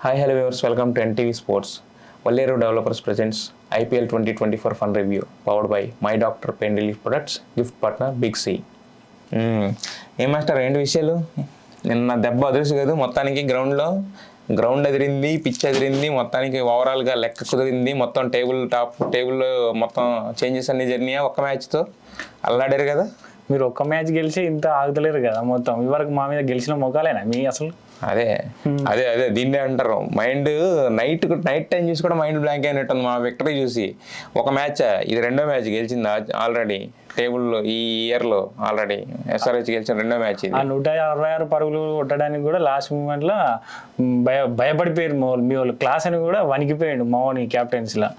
Hi, hello viewers. Welcome to NTV Sports. Valero Developers presents IPL 2024 Fun Review, powered by My Doctor Pain Relief Products, gift partner Big C. ఏం master ఏంటి విషయాలు? నిన్న దెబ్బ అదురుసు కదా మొత్తానికి ground ఎదిరింది, pitch ఎదిరింది, మొత్తానికి ఓవరాల్గా లెక్క కుదిరింది, మొత్తం టేబుల్ మొత్తం చేంజెస్ అన్ని జరిగినాయా ఒక్క మ్యాచ్తో? అల్లాడారు కదా మీరు ఒక్క మ్యాచ్ గెలిచి ఇంత ఆగుతలేరు కదా మొత్తం ఇవరకు మా మీద గెలిచిన మొఖాలేనా మీ అసలు అదే అదే అదే దీన్నే అంటారు మైండ్ నైట్ టైం చూసి కూడా మైండ్ బ్లాంక్ అయినట్టుంది మా విక్టరీ చూసి. ఒక మ్యాచ్ ఇది రెండో మ్యాచ్ గెలిచింది ఆల్రెడీ టేబుల్లో ఈ ఇయర్లో ఆల్రెడీ ఎస్ఆర్హెచ్ గెలిచిన రెండో మ్యాచ్ ఇది. ఆ 166 పరుగులు కొట్టడానికి కూడా లాస్ట్ మూమెంట్ లో భయపడిపోయారు మీ వాళ్ళు. క్లాస్ అని కూడా వణికిపోయాడు మావోని క్యాప్టెన్సీలో.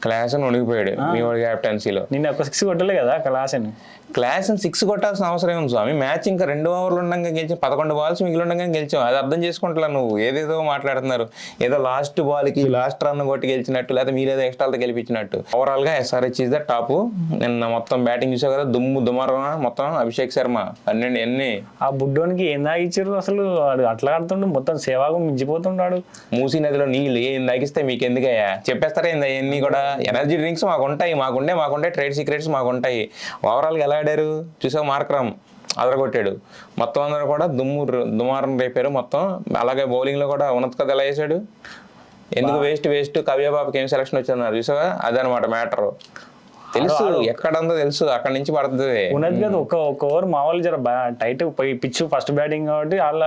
క్లాస్ అని వణికిపోయాడు మీ వాడి క్యాప్టెన్సీలో. నిన్న ఒక 6 కొట్టలే కదా క్లాస్ అని. క్లాస్ 6 కొట్టాల్సిన అవసరం ఏముంది స్వామి? మ్యాచ్ ఇంకా 2 ఓవర్లు ఉండగా గెలిచాం, 11 బాల్స్ మిగిలి ఉండగా గెలిచాం. అది అర్థం చేసుకుంటా నువ్వు ఏదేదో మాట్లాడుతున్నారు. ఏదో లాస్ట్ బాల్కి లాస్ట్ రన్ కొట్టి గెలిచినట్టు, లేదా మీరేదో ఎక్స్ట్రాలతో గెలిపించినట్టు. ఓవరాల్గా ఎస్ఆర్హెచ్ ఇస్ ద టాప్. నిన్న మొత్తం బ్యాటింగ్ చూసావు కదా, దుమారం మొత్తం. అభిషేక్ శర్మ 12 ఎన్ని. ఆ బుడ్డోనికి ఏం తాగిచ్చారు అసలు? అట్లా ఆడుతుండు, మొత్తం సేవాగా మించిపోతున్నాడు. మూసీ నదిలో నీళ్ళు ఏం తాగిస్తే మీకు ఎందుకయ్యా? చెప్పేస్తారా ఏందా? ఇవన్నీ కూడా ఎనర్జీ డ్రింక్స్ మాకుండే ట్రేడ్ సీక్రెట్స్ మాకుంటాయి. ఓవరాల్గా ఎలా ఆడారు చూసావు? మార్క్రమ్ అదరగొట్టాడు. మొత్తం అందరూ కూడా దుమారం రేపారు మొత్తం. అలాగే బౌలింగ్లో కూడా ఉన్నత కథ ఎలా వేసాడు. ఎందుకు వేస్ట్ కవ్యబాబుకి ఏం సెలక్షన్ వచ్చిన్నారు చూసావా? అదనమాట మ్యాటర్. తెలుసు ఎక్కడందో తెలుసు, అక్కడి నుంచి పడుతుంది. ఉన్నది కదా ఒక ఓవర్ మా వాళ్ళు జర టైట్ పిచ్ ఫస్ట్ బ్యాటింగ్ కాబట్టి వాళ్ళ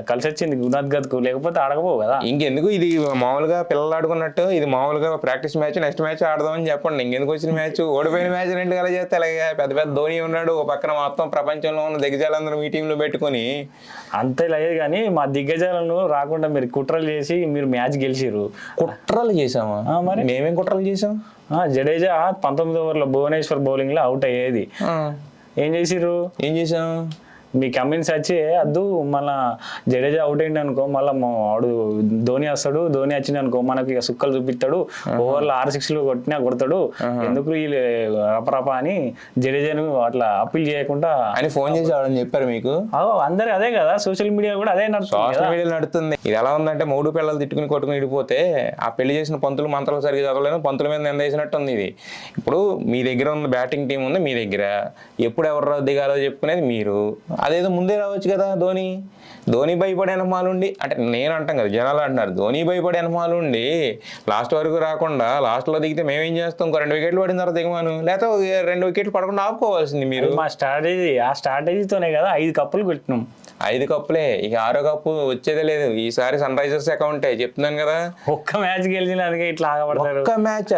కలిసి వచ్చింది గుణాద్ గద్కు, లేకపోతే ఆడకపోవు కదా. ఇంకెందుకు ఇది మామూలుగా పిల్లలు ఆడుకున్నట్టు ఇది మామూలుగా ప్రాక్టీస్ మ్యాచ్, నెక్స్ట్ మ్యాచ్ ఆడదామని చెప్పండి. ఇంకెందుకు వచ్చిన మ్యాచ్? ఓడిపోయిన మ్యాచ్ 2 గల చేస్తే అలాగే పెద్ద ధోని ఉన్నాడు ఒక పక్కన, మొత్తం ప్రపంచంలో ఉన్న దిగ్గజాలందరూ మీ టీంలో పెట్టుకుని అంతే లేదు. కానీ మా దిగ్గజాలను రాకుండా మీరు కుట్రలు చేసి మీరు మ్యాచ్ గెలిచిర్రు. కుట్రలు చేసామా? మరి మేమేం కుట్రలు చేసాం? జడేజా 19 ఓవర్ల భువనేశ్వర్ బౌలింగ్ లో అవుట్ అయ్యేది. ఏం చేసాం? మీ కమిన్స్ వచ్చి అద్దు మళ్ళా జడేజా అవుట్ అయింది అనుకో, మళ్ళీ వాడు ధోని వస్తాడు, ధోని వచ్చింది అనుకో మనకి ఇక సుక్కలు చూపిస్తాడు, ఓవర్లో 6 6లు కొడతాడు, ఎందుకు వీళ్ళు రపరప అని జడేజాను అట్లా అప్పీల్ చేయకుండా అని ఫోన్ చేసి ఆడని చెప్పారు మీకు? అందరు అదే కదా, సోషల్ మీడియా కూడా అదే నడుస్తుంది. ఇది ఎలా ఉందంటే 3 పిల్లలు తిట్టుకుని కొట్టుకుని ఇడిపోతే ఆ పెళ్లి చేసిన పంతులు మంత్రాలు సరిగ్గా చదవలేదు, పంతుల మీద నింద వేసినట్టుంది ఇది. ఇప్పుడు మీ దగ్గర ఉన్న బ్యాటింగ్ టీం ఉంది, మీ దగ్గర ఎప్పుడు ఎవరు దిగాలో చెప్పుకునేది మీరు. అదేదో ముందే రావచ్చు కదా. ధోని భయపడే అనుమానుండి, అంటే నేను అంటాం కదా, జనాలు అంటున్నారు ధోని భయపడే అనుమానుండి లాస్ట్ వరకు రాకుండా లాస్ట్లో దిగితే మేమేం చేస్తాం? ఇంకో 2 వికెట్లు పడిన తర్వాత దిగమాను, లేకపోతే 2 వికెట్లు పడకుండా ఆపుకోవాల్సింది మీరు. మా స్ట్రాటజీ, ఆ స్ట్రాటజీతోనే కదా 5 కప్పులు కొట్టినాం. 5 కప్పులే, ఇక 6వ కప్పు వచ్చేదే లేదు ఈసారి. సన్ రైజర్స్ అకౌంటే చెప్తున్నాను కదా. ఒక్క మ్యాచ్ గెలిచినందుకే ఇట్లా ఆగబడతారు. ఒక్క మ్యాచ్?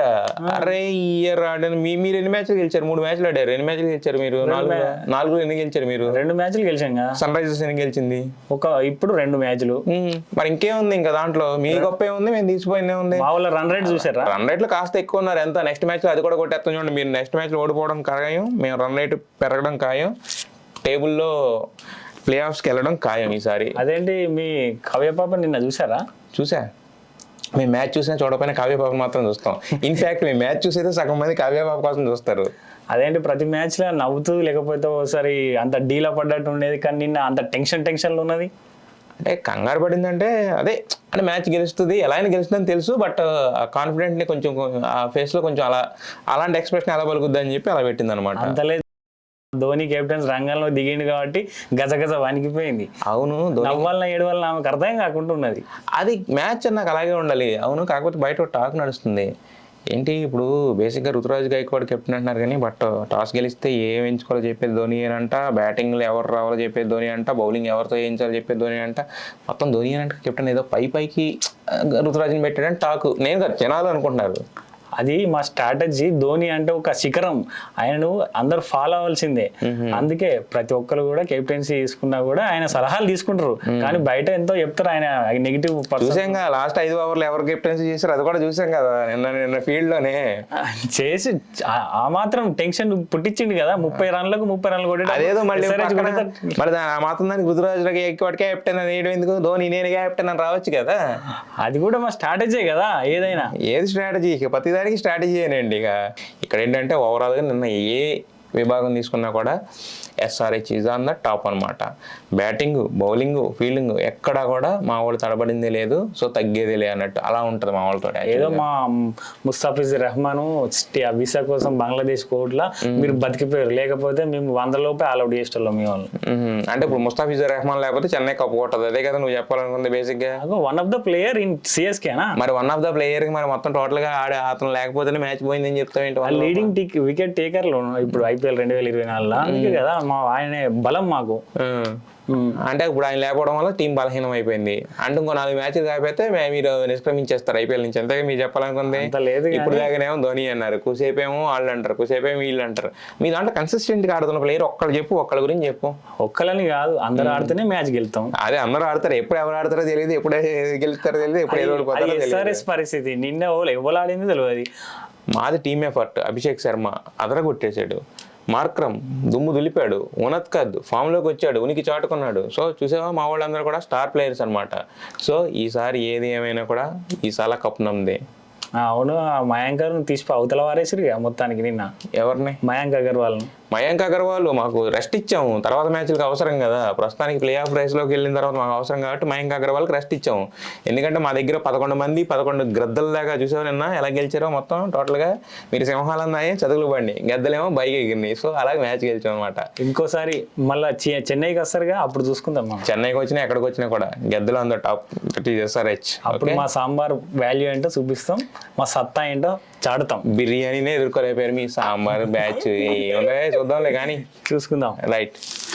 అరే ఈ ఇయర్ ఆడాను. మీరు ఎన్ని మ్యాచ్లు గెలిచారు? 3 మ్యాచ్లు ఆడారు. ఎన్ని మ్యాచ్లు గెలిచారు మీరు? 4 ఎన్ని గెలిచారు మీరు? 2 మ్యాచ్లు గెలిచాం కదా. సన్ రైజర్స్ ఎన్ని గెలిచింది? ఇప్పుడు 2 మ్యాచ్లు. మరి ఇంకేముంది ఇంకా దాంట్లో? మీ గొప్పే ఉంది, మేము తీసిపోయిందే ఉంది. మా వాళ్ళ రన్ రేట్ చూసారా? రన్ రేట్లు కాస్త ఎక్కువ ఉన్నారు. ఎంత నెక్స్ట్ మ్యాచ్ అది కూడా కొట్టేస్తాం చూడండి. మీరు నెక్స్ట్ మ్యాచ్లో ఓడిపోవడం ఖాయం, మేము రన్ రేట్ పెరగడం ఖాయం, టేబుల్లో ప్లే ఆఫ్స్కి వెళ్ళడం ఖాయం ఈసారి. అదేంటి మీ కవ్యపాప నిన్న చూసా? మేము మ్యాచ్ చూసినా చూడకపోయినా కావ్యపాప మాత్రం చూస్తాం. ఇన్ఫాక్ట్ మేము మ్యాచ్ చూసేది సగం మంది కావ్యపాప కోసం చూస్తారు. అదేంటి ప్రతి మ్యాచ్ లో నవ్వుతూ, లేకపోతే ఒకసారి అంత డీలా పడ్డట్టు ఉండేది, కానీ నిన్న అంత టెన్షన్లో ఉన్నది. అంటే కంగారు పడిందంటే అదే, అంటే మ్యాచ్ గెలుస్తుంది, ఎలా అయినా గెలుస్తుందని తెలుసు, బట్ కాన్ఫిడెంట్ని కొంచెం ఆ ఫేస్లో కొంచెం అలాంటి ఎక్స్ప్రెషన్ ఎలా పలుకుద్ది అని చెప్పి అలా పెట్టింది అనమాట. అంతలేదు, ధోని కెప్టెన్స్ రంగంలో దిగిండు కాబట్టి గజగజ వణికిపోయింది. అవును, నవ్వాలన ఏడవాలన ఆమెకు అర్థం కాకుండా ఉన్నది. అది మ్యాచ్ నాకు అలాగే ఉండాలి. అవును, కాకపోతే బయట టాక్ నడుస్తుంది ఏంటి ఇప్పుడు బేసిక్గా రుతురాజ్ గైక్వాడ్ కెప్టెన్ అంటున్నారు కానీ, బట్ టాస్ గెలిస్తే ఏం ఎంచుకోవాలో చెప్పేది ధోని అని అంట, బ్యాటింగ్లో ఎవరు రావాలో చెప్పేది ధోని అంట, బౌలింగ్ ఎవరితో వేయించాలో చెప్పేది ధోని అంట, మొత్తం ధోని అని అంటే కెప్టెన్ ఏదో పైకి రుతురాజ్ని పెట్టాడని టాక్. నేను కదా జనాలు అనుకుంటున్నారు. అది మా స్ట్రాటజీ. ధోని అంటే ఒక శిఖరం, ఆయనను అందరు ఫాలో అవ్వాల్సిందే. అందుకే ప్రతి ఒక్కరు కూడా కెప్టెన్సీ తీసుకున్నా కూడా ఆయన సలహాలు తీసుకుంటారు, కానీ బయట ఎంతో చెప్తారు ఆయన నెగిటివ్. చూసాం కదా లాస్ట్ 5 ఓవర్లు ఎవరు కెప్టెన్సీ చేశారు, అది కూడా చూసాం కదా నిన్న ఫీల్డ్ లోనే చేసి ఆ మాత్రం టెన్షన్ పుట్టించింది కదా. 30 రన్లకు 30 రన్లు కొట్టి అదేదో మళ్ళీ ఆ మాత్రం దానికి రుతురాజులకి ఎక్కువ కెప్టెన్ అని వేయడం ఎందుకు? ధోని నేను కెప్టెన్ అని రావచ్చు కదా. అది కూడా మా స్ట్రాటజీ కదా. ఏదైనా ఏది స్ట్రాటజీ? ప్రతిదానికి స్ట్రాటజీ అనండి. ఇక్కడ ఏంటంటే ఓవరాల్గా నిన్న ఏ విభాగం తీసుకున్నా కూడా SRH is on the top అనమాట. బ్యాటింగ్, బౌలింగ్, ఫీల్డింగ్ ఎక్కడా కూడా మా వాళ్ళు తడబడిందే లేదు, సో తగ్గేదే లేదు అన్నట్టు అలా ఉంటుంది మా వాళ్ళతో. ఏదో మా ముస్తాఫిజుర్ రహమాన్ వీసా కోసం బంగ్లాదేశ్ కోర్టులో మీరు బతికిపోయారు, లేకపోతే మేము 100 లోపే ఆల్అౌట్ చేసేవాళ్ళం మీ వాళ్ళు. అంటే ఇప్పుడు ముస్తాఫిజుర్ రెహమాన్ లేకపోతే చెన్నై కప్పు కొట్టదు, అదే కదా నువ్వు చెప్పాలనుకుంది బేసిక్ గా. One of the player in సిఎస్కేనా? మరి వన్ ఆఫ్ ద ప్లేయర్ మరి మొత్తం టోటల్ గా ఆడే అతను లేకపోతేనే మ్యాచ్ పోయిందని చెప్తావు ఏంటి? లీడింగ్ వికెట్ టేకర్లు ఇప్పుడు IPL 2024 అందుకే కదా మా ఆయనే బలం మాకు. అంటే ఇప్పుడు ఆయన లేకపోవడం వల్ల టీం బలహీనం అయిపోయింది అంటే ఇంకో 4 మ్యాచ్లు కాకపోతే మీరు నిష్క్రమించేస్తారు IPL నుంచి, అంతగా మీరు చెప్పాలనుకుంది. లేదు ఇప్పుడు దాకానేమో ధోని అన్నారు, కుసేపు ఏమో వాళ్ళు అంటారు, కుసేపు ఏమో వీళ్ళు అంటారు. మీ దాంట్లో కన్సిస్టెంట్ గా ఆడుతున్న ప్లేయర్ ఒక్కళ్ళు చెప్పు, ఒక్కళ్ళ గురించి చెప్పు. ఒక్కళ్ళని కాదు, అందరు ఆడితేనే మ్యాచ్ గెలుతాం. అదే అందరూ ఆడతారు, ఎప్పుడు ఎవరు ఆడతారో తెలియదు, ఎప్పుడు గెలుస్తారో తెలియదు, ఎప్పుడు ఏదో ఓడిపోతారో తెలియదు. SRH పరిస్థితి నిన్న ఎవరు ఆడింది తెలియదు. మాది టీమ్ ఎఫర్ట్. అభిషేక్ శర్మ అదరగొట్టేశాడు, మార్క్రమ్ దుమ్ము దులిపాడు, ఉనత్కద్ ఫామ్లోకి వచ్చాడు, ఉనికి చాటుకున్నాడు. సో చూసావా మా వాళ్ళందరూ కూడా స్టార్ ప్లేయర్స్ అనమాట. సో ఈసారి ఏది ఏమైనా కూడా ఈసారి కప్ నమ్మదే. అవును, మయాంక్ తీసి అవతల వారేసిరు మొత్తానికి నిన్న. ఎవరిని? మయాంక్ అగర్వాల్. మయాంక్ అగర్వాల్ మాకు రెస్ట్ ఇచ్చాము, తర్వాత మ్యాచ్లకు అవసరం కదా, ప్రస్తుతానికి ప్లే ఆఫ్ రేస్లోకి వెళ్ళిన తర్వాత మాకు అవసరం కాబట్టి మయాంక్ అగర్వాల్కి రెస్ట్ ఇచ్చాము. ఎందుకంటే మా దగ్గర 11 మంది 11 గద్దల దాకా చూసావు నిన్న ఎలా గెలిచారో మొత్తం టోటల్గా. మీరు సింహాలు అన్నాయి చదువులు బండి, గద్దలేమో బైక్ ఎగిరినాయి. సో అలాగే మ్యాచ్ గెలిచాం అనమాట. ఇంకోసారి మళ్ళీ చెన్నైకి వస్తారుగా, అప్పుడు చూసుకుందాం. చెన్నైకి వచ్చినా ఎక్కడికి వచ్చినా కూడా గద్దలు అంద టాప్, దట్ ఈస్ SRH. అప్పుడు మా సాంబార్ వాల్యూ ఏంటో చూపిస్తాం, మా సత్తా ఏంటో చాడుతాం. బిర్యానీనే ఎదుర్కోలేకపోయారు మీ సాంబార్ బ్యాచ్. చూద్దాంలే కానీ చూసుకుందాం. రైట్.